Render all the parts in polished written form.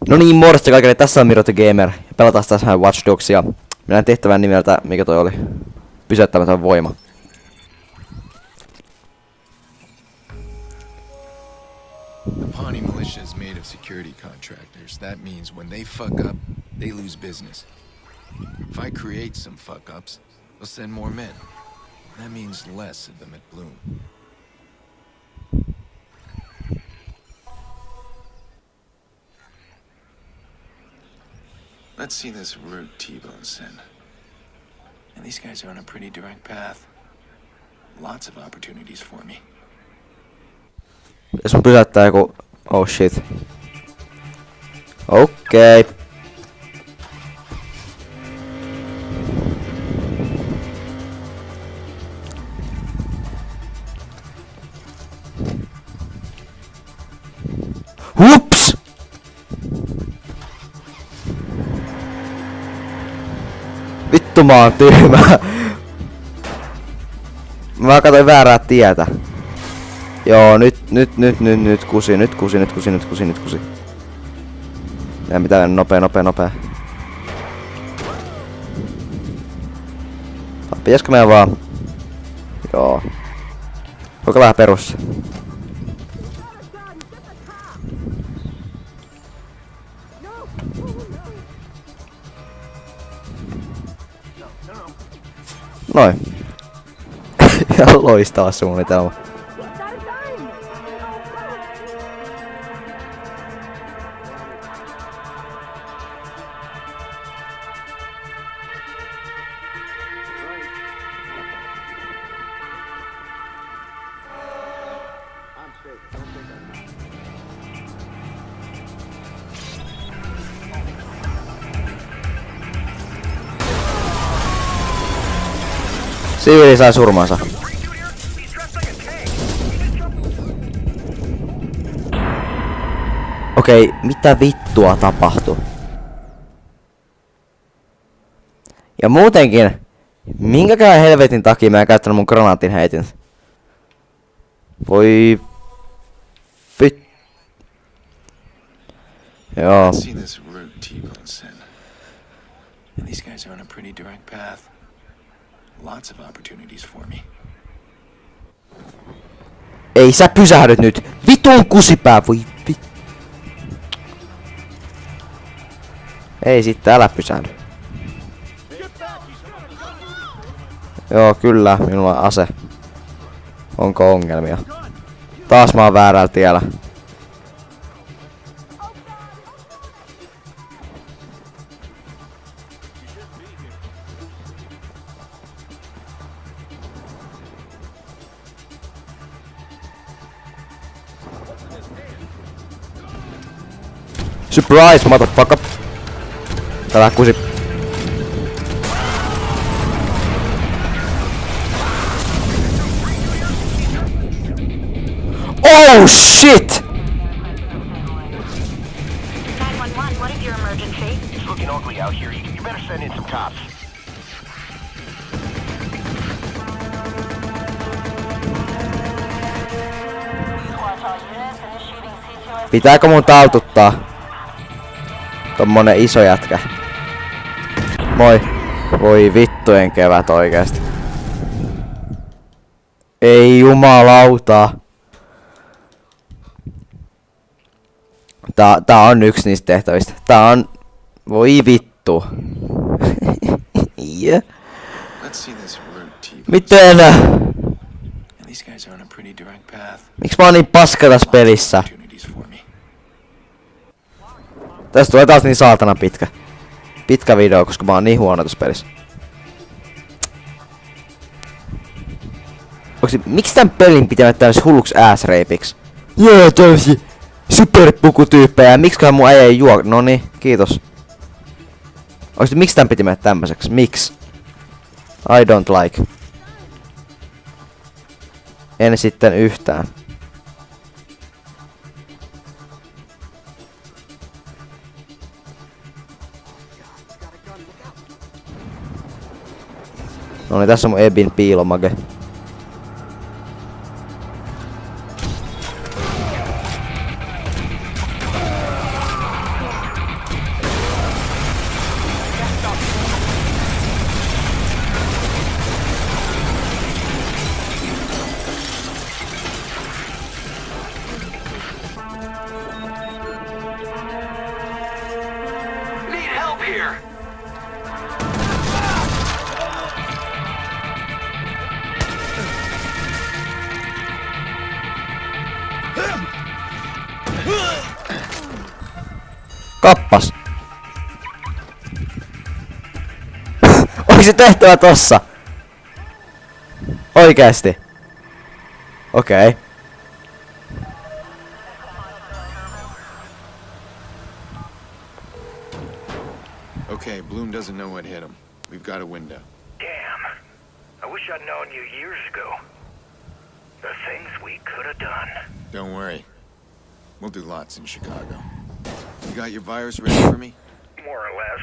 No niin, morjesta kaikille, tässä on Miro the Gamer. Pelataan tässä vähän Watch Dogsia. Mennään tehtävän nimeltä, mikä toi oli? Pysäyttämätön voima. The Pawnee militia is made of security contractors. That means when they fuck up, they lose business. If I create some fuck-ups, they'll send more men. That means less of them at Blumen. Let's see this route T-Bone sent. And these guys are on a pretty direct path. Lots of opportunities for me. Jos mun pysäyttää joku... Oh shit. Okei. Okay. Hups! Vittu mä oon tyhmä. Mä katsoin väärää tietä. Joo, nyt kusi. Ja mitä nopea. Pitäisikö meidän vaan... Joo. Onko vähän perussa? Noin. Ihan loistava suunnitelma. Siviili sai surmansa. Okei, mitä vittua tapahtui? Ja muutenkin, minkäkään helvetin takia mä en käyttänyt mun kranaatinheitin? Voi... Vit... Joo. Lots of opportunities for me. Ei sä pysähdyt nyt! Vitun kusipää! Voi vi... Ei sitten, älä pysähdy. Joo, kyllä, minulla on ase. Onko ongelmia? Taas mä oon väärällä tiellä. Surprise, motherfucker! Täällä kusi. Oh shit! 911, what is your emergency? It's looking ugly out here. You better send in some cops. Pitääkö mun taltuttaa? Tommonen iso jätkä. Moi. Voi vittujen kevät oikeesti. Ei jumalauta. Tää on yksi niistä tehtävistä. Tää on... Voi vittu. Yeah. Miten? Miksi mä oon niin paska tässä pelissä? Tästä tulee taas niin saatana pitkä video, koska mä oon niin huono tässä pelissä. Miksi tän pelin pitää mennä tämmöis hulluks ass-rapeiksi? Jee, tämmösiä superpukutyyppejä. Miksiköhän mun äijä ei juo? Noniin, kiitos. Miksi tän piti mennä tämmöiseksi? Miksi? I don't like. En sitten yhtään. No niin, tässä on mun Ebin piilomage. here. Kappas. Onko se tehtävä tossa? Oikeesti? Okei. Okay. Okay, Bloom doesn't know what hit him. We've got a window. Damn. I wish I'd known you years ago. The things we could have done. Don't worry. We'll do lots in Chicago. You got your virus ready for me? More or less.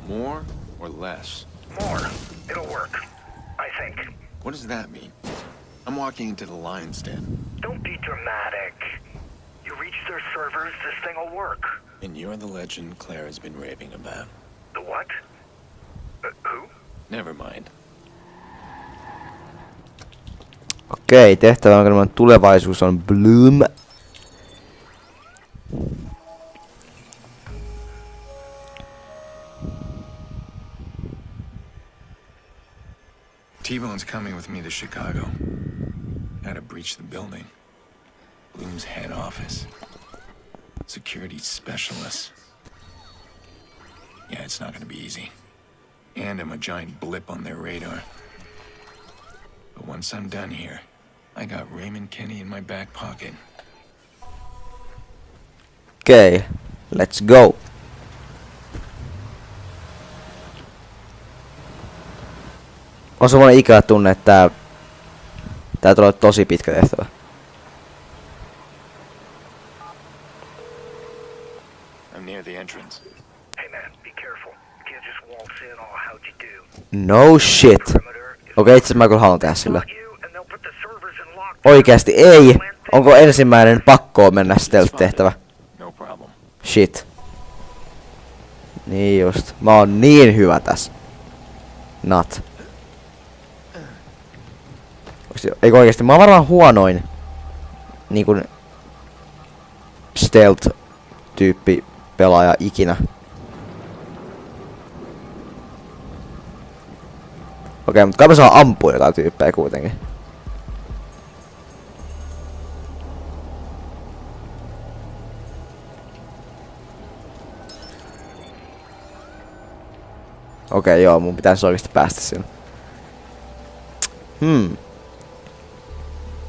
More or less? More. It'll work. I think. What does that mean? I'm walking into the lion's den. Don't be dramatic. You reach their servers, this thing'll work. And you're the legend Claire has been raving about. The what? Who? Never mind. Okei, tehtävä on tulevaisuus on Bloom. T-Bone's coming with me to Chicago. Gotta breach the building. Bloom's head office. Security specialists. Yeah, it's not gonna be easy. And I'm a giant blip on their radar. But once I'm done here, I got Raymond Kenny in my back pocket. Okei, let's go. On semmonen ikävä tunne, että tää tulee tosi pitkä tehtävä. I'm near the entrance. Hey man, be careful. You can't just waltz in all how'd you do. No shit. Okei, itse mä kyllä haluan tehdä sillä. You and they'll put the servers in lockdown. Oikeasti ei! Onko ensimmäinen pakko mennä stealth-tehtävä? No problem. Shit. Niin just. Mä oon niin hyvä tässä. Not. Eikö oikeesti? Mä oon varmaan huonoin niinkun stealth-tyyppi pelaaja ikinä. Okei, mutta kai mä saan ampua jotain tyyppejä kuitenkin. Okei, joo, mun pitäisi oikeesti päästä sinne.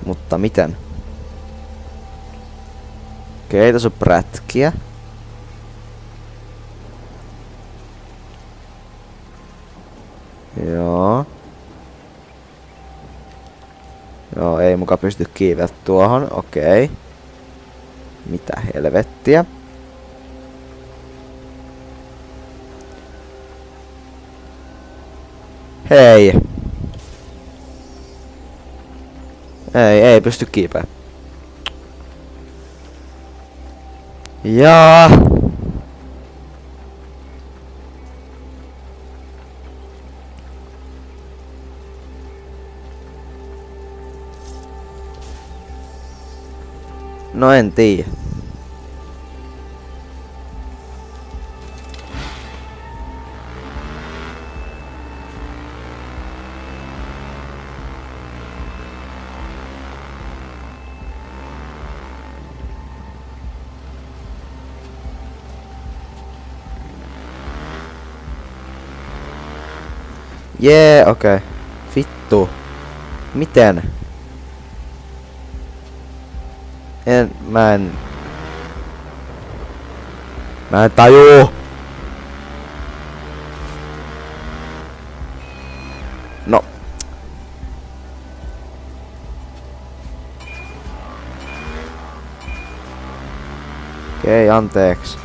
Mutta miten? Okei, tässä on prätkiä. Joo. Joo, ei muka pysty kiiveä tuohon. Okei. Mitä helvettiä? Hei. Ei pysty kiipeä. Jaa. No en tiedä. Jee, okei. Vittu. Miten? Mä en tajuu. No. Okei, anteeksi.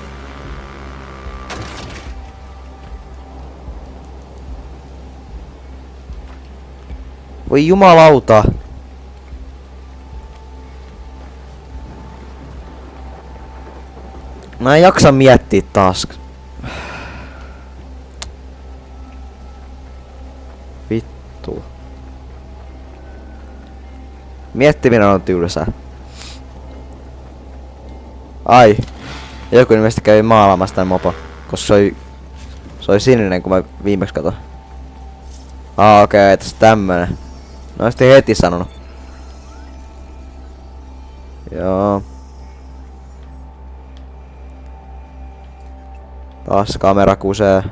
Voi jumalauta. Mä en jaksa miettiä taas. Vittu. Miettiminen on tylsää. Ai. Joku ilmeisesti kävi maalaamassa tän mopo. Koska se oli Se oli sininen kun mä viimeksi katon. Okei, tässä tämmönen. No sitten heti sanonut. Joo. Taas kamera kusee.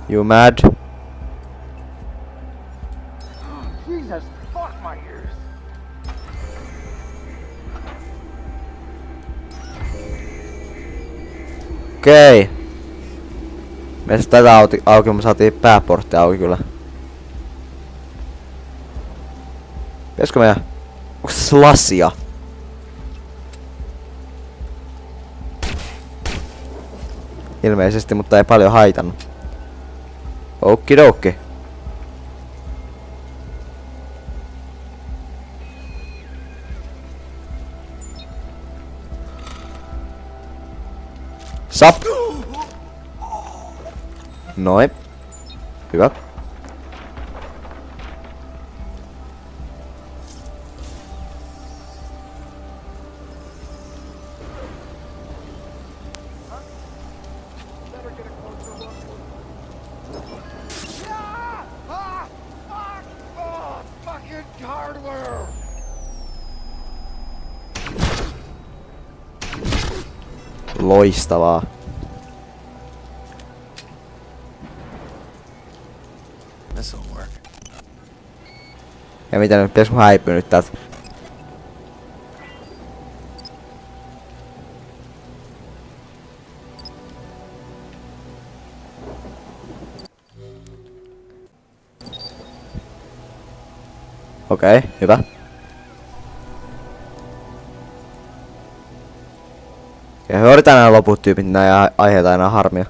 You mad? Jesus, fuck my ears. Okei. Meistä tätä auki, me saatiin pääportti auki kyllä. Pitäisikö meidän... Onks se lasia? Ilmeisesti, mutta ei paljon haitannut. Okidoki. Sap! Noin. Hyvä. Loistavaa. This'll work. Ja mitä nyt pitäis mun häipyy nyt täältä? Okei, hyvä. Ja hoidetaan nämä loput tyypit, nää aiheuttaa enää harmia.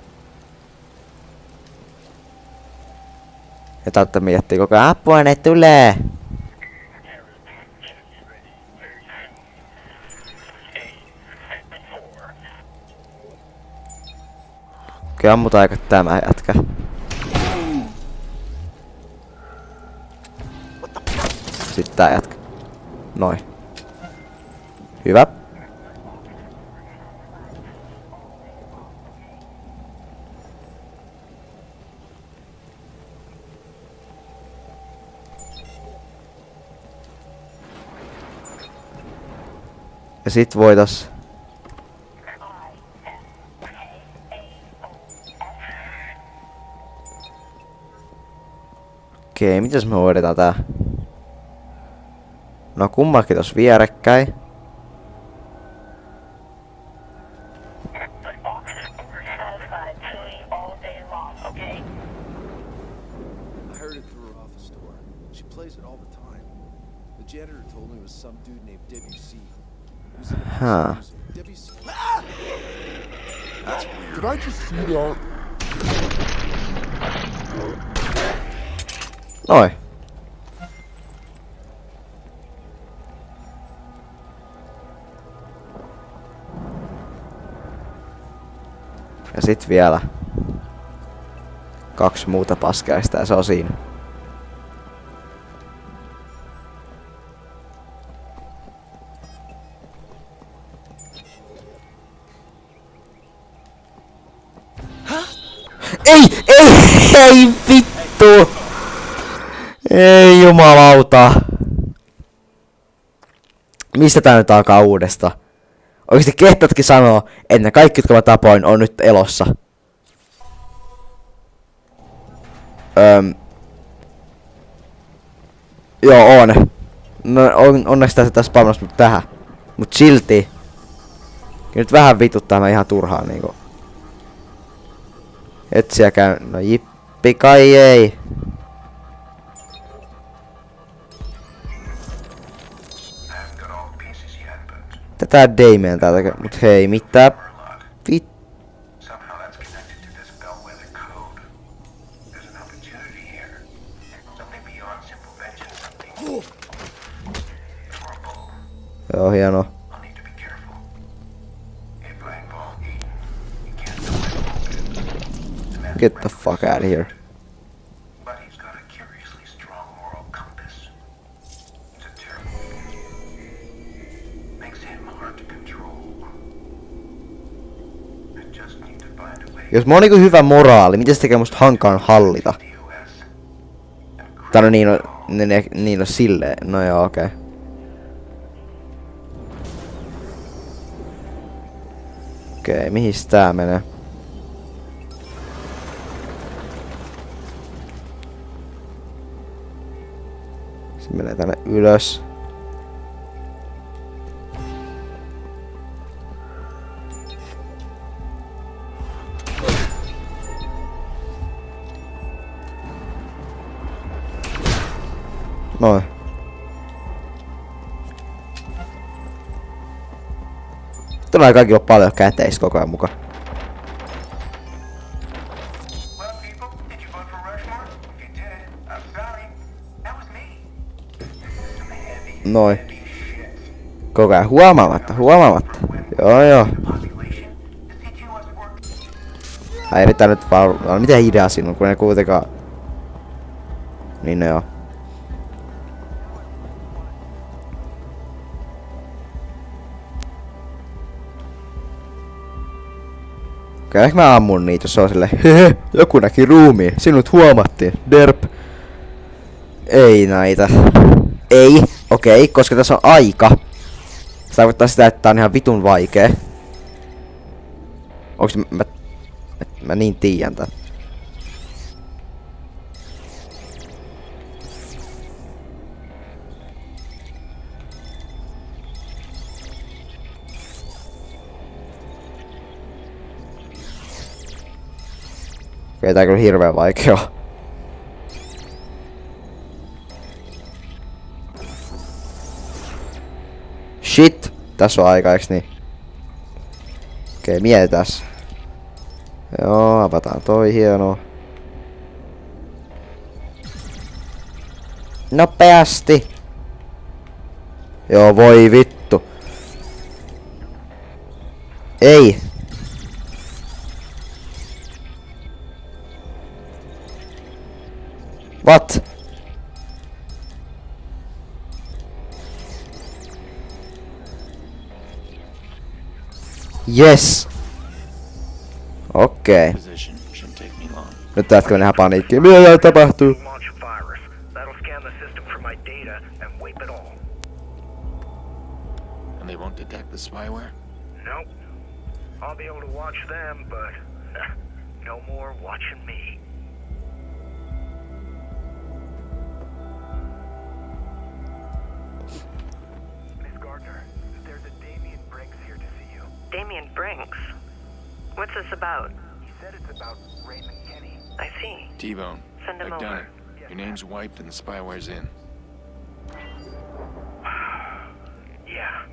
Ja täältä miettii koko ajan, apua ne tulee! Okei, ammutaan aika tämä jätkä. Sitten tää jätkä. Noin. Hyvä. Ja sit voitais... Okei, mitäs me hoidetaan tää? No kummakin tos vierekkäin. Huh. Did I just see that? Noi. Ja sit vielä 2 muuta paskaista ja se on siinä. Ei vittu! Ei jumalauta! Mistä tää nyt alkaa uudesta? Oikeesti kehtaatkin sanoo, että ne kaikki jotka mä tapoin on nyt elossa. Joo on. No onneksi tässä spamnas mut tähän. Mut silti. Nyt vähän vituttaa mä ihan turhaan niinku. Etsiä käy. No jippi kai ei. Tätä Damien täältä, mut hei mitä vit... Joo hieno. Get the fuck out of here. Jos mulla on niinku hyvä moraali, miten se tekee musta hankaan hallita? Tai no niin on silleen. No joo, okei. Okei, mihin tää menee? Se menee tänne ylös. Noin. Tulee kaikilla paljon käteistä koko ajan mukaan. Well, people, did you vote for Rushmore? If you did, I'm sorry. That was me. Some heavy, Noin. heavy shit. Koko ajan huomaamatta. Joo. Population, the city wasn't working. Häiritään nyt vaan. Mitä ideaa siinä on, kun ei kuitenkaan... Niin no joo. Okei, ehkä mä ammun niitä, jos se on silleen, hehe, joku näki ruumiin, sinut huomattiin, derp. Ei näitä. Ei, okei, koska tässä on aika. Se tarkoittaa sitä, että tää on ihan vitun vaikee. Onks mä niin tiedän tän? Okei, tää on kyllä hirveen vaikea. Shit! Tässä on aika, eiks niin? Okei, mietitäs. Joo, avataan toi, hienoa. Nopeasti! Joo, voi vittu. Ei! What? Yes. Okei. Position shouldn't take me long. Nyt täytyy mennä paniikkiin. Mitä tapahtuu? Launch a virus. That'll scan the system for my data and wipe it all. And they won't detect the spyware? Nope. I'll be able to watch them, but no more watching me. Miss Gardner, there's a Damien Brinks here to see you. Damien Brinks? What's this about? He said it's about Raymond Kenny. I see. T-Bone, Send him I've done over. it. Your name's wiped and the spyware's in. Yeah,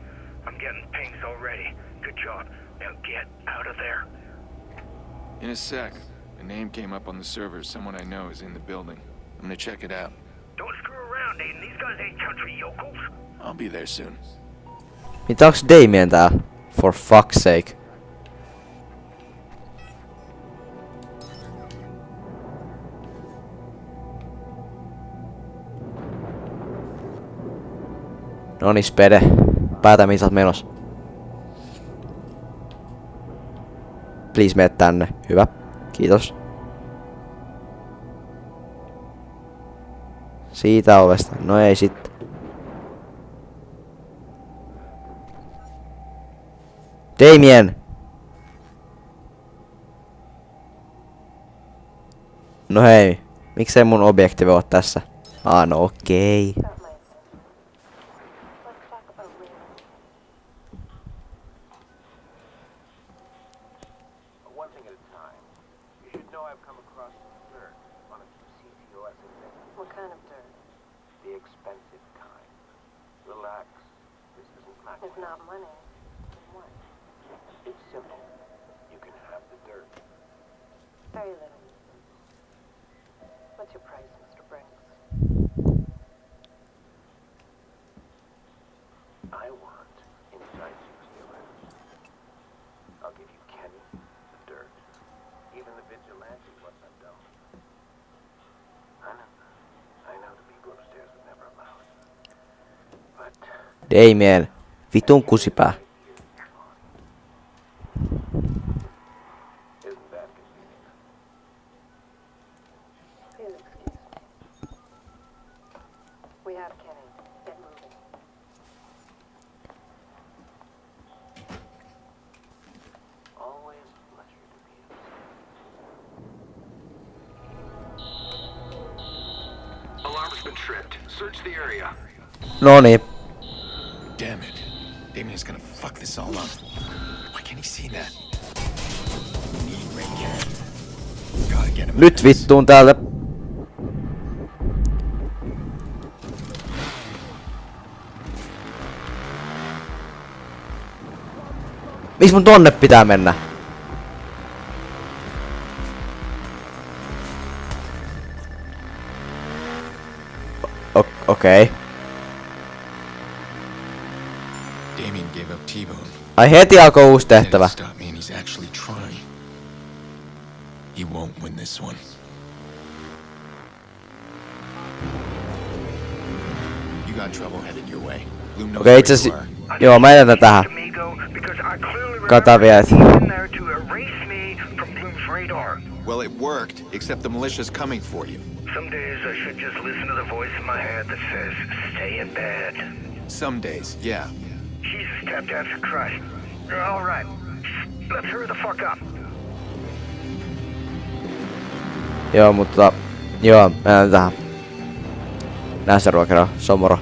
I'm getting pings already. Good job. Now get out of there. In a sec. A name came up on the server. Someone I know is in the building. I'm gonna check it out. Don't screw around, Aiden. These guys ain't country yokels. I'll be there soon. Mitä onks Damien tää? For fuck's sake. Noni spede. Päätä mihin sä oot menos. Please mene tänne. Hyvä. Kiitos. Siitä ovesta. No ei sitten. Damien! No hei. Miksei mun objektiivi oo tässä? No okei. One thing at a time. You should know I've come across some dirt on a CTOS exam. What kind of dirt? The expensive kind. Relax. This isn't black. If not money, then what? It's simple. You can have the dirt. Very little. What's your price, Mr. Brinks? I want inside 60 rounds. I'll give you Kenny, the dirt, even the vigilante once I'm done. I know the people upstairs would never allow it. But Damien. Vitun kusipää. isn't that convenient? have, Kenny. Get moving. Always a pleasure to be of Alarm's been tripped. Search the area. Noniin. Damn it. Damien's gonna fuck this all up. Why can't he see that? Need Ray Cat. Gotta get him. Nyt vittuun täältä. Miks mun tonne pitää mennä? Okei. Damien gave up T-Bone. Ai heti alkoi uusi tehtävä. Stop me, and he's actually trying. He won't win this one. You got trouble headed your way. Blumen knows Okei, where itse you asiassa... are. Joo, mä jätän tähän. Katavia. Well, it worked, except the militia's coming for you. Some days I should just listen to the voice in my head that says, stay in bed. Some days, yeah. Jesus, tap taps Christ. All right, let's hurry the fuck up. Joo, mutta... Joo, mennään tähän. Näissä ruokero, somoro.